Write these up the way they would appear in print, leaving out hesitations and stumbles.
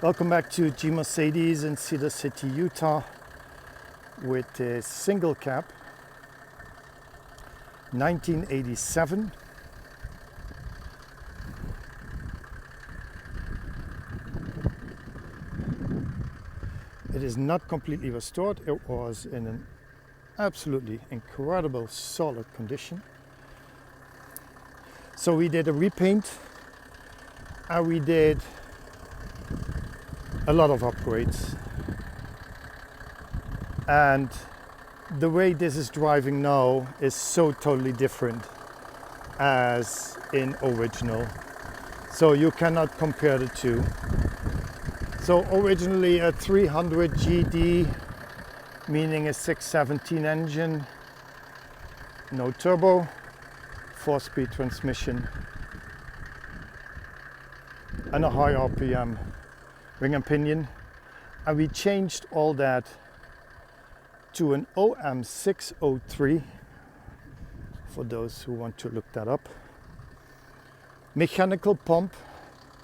Welcome back to G Mercedes in Cedar City, Utah with a single cab 1987. It is not completely restored. It was in an absolutely incredible solid condition. So we did a repaint and we did a lot of upgrades, and the way this is driving now is so totally different as in original, so you cannot compare the two. So originally a 300 GD, meaning a 617 engine, no turbo, 4-speed transmission and a high RPM ring and pinion, and we changed all that to an OM603 for those who want to look that up. Mechanical pump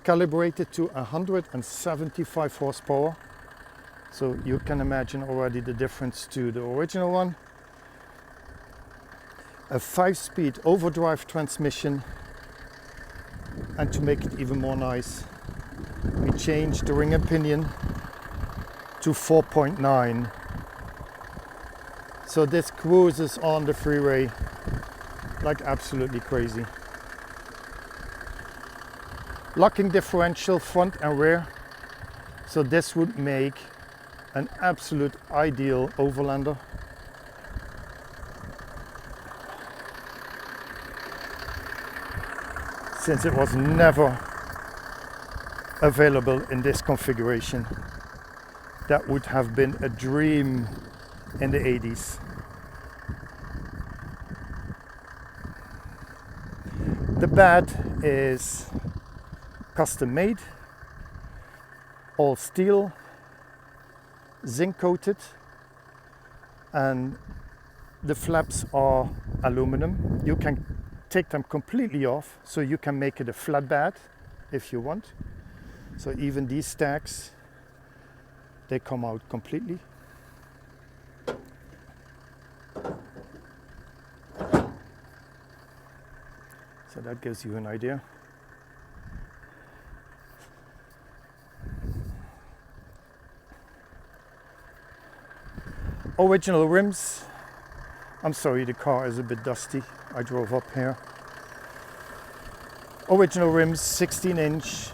calibrated to 175 horsepower, so you can imagine already the difference to the original one. A 5-speed overdrive transmission, and to make it even more nice, we changed the ring and pinion to 4.9. So this cruises on the freeway like absolutely crazy. Locking differential front and rear. So this would make an absolute ideal overlander. Since it was never available in this configuration. That would have been a dream in the 80s. The bed is custom made, all steel, zinc coated, and the flaps are aluminum. You can take them completely off, so you can make it a flat bed if you want. So even these stacks, they come out completely. So that gives you an idea. Original rims. I'm sorry, the car is a bit dusty. I drove up here. Original rims, 16-inch.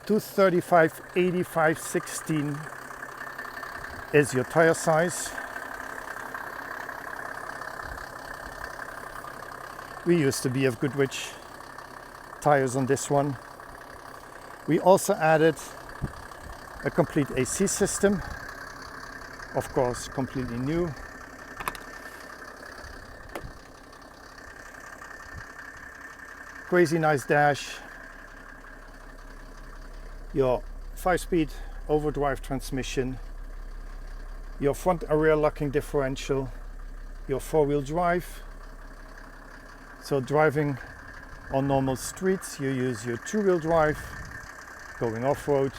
235/85/16 is your tire size. We used to be of Goodrich tires on this one. We also added a complete AC system, of course completely new. Crazy nice dash. Your 5-speed overdrive transmission, your front and rear locking differential, your 4-wheel drive. So driving on normal streets, you use your 2-wheel drive. Going off-road,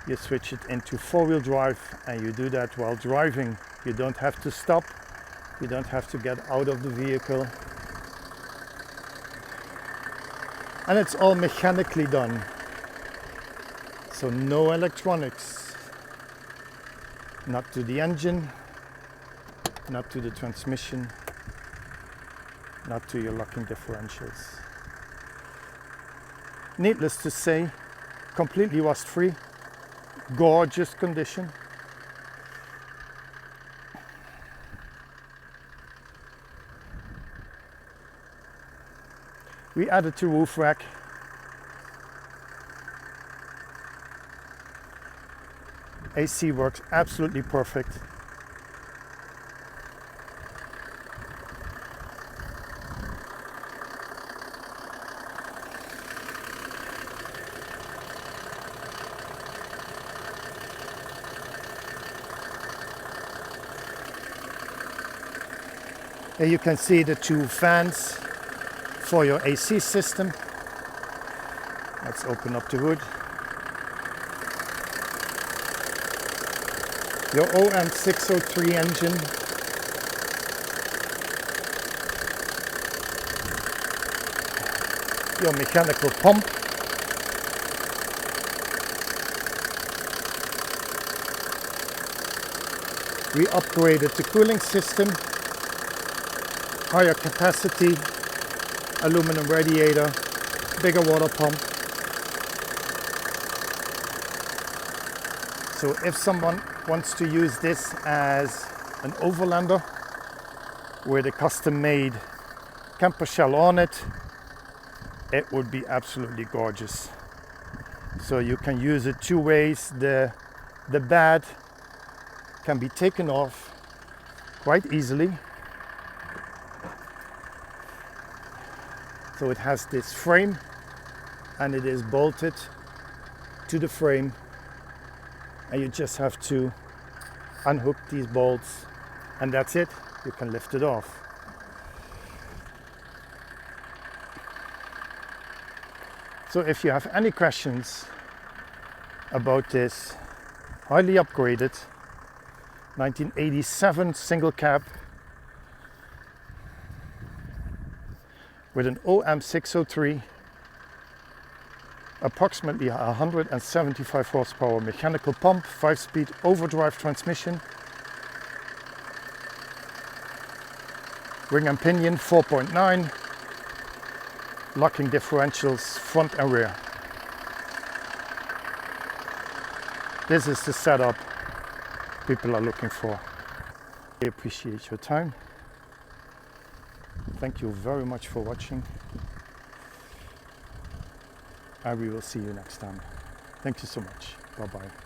you switch it into 4-wheel drive, and you do that while driving. You don't have to stop, you don't have to get out of the vehicle. And it's all mechanically done. So no electronics, not to the engine, not to the transmission, not to your locking differentials. Needless to say, completely rust-free, gorgeous condition. We added the roof rack. AC works absolutely perfect. Here you can see the two fans for your AC system. Let's open up the hood. Your OM603 engine. Your mechanical pump. We upgraded the cooling system, higher capacity, aluminum radiator, bigger water pump. So if someone wants to use this as an overlander with a custom-made camper shell on it, it would be absolutely gorgeous. So you can use it two ways. The bed can be taken off quite easily. So it has this frame and it is bolted to the frame, and you just have to unhook these bolts and that's it. You can lift it off. So if you have any questions about this highly upgraded 1987 single cab with an OM603, approximately 175 horsepower mechanical pump, 5-speed overdrive transmission, ring and pinion 4.9, locking differentials front and rear. This is the setup people are looking for. I appreciate your time. Thank you very much for watching, and we will see you next time. Thank you so much. Bye bye.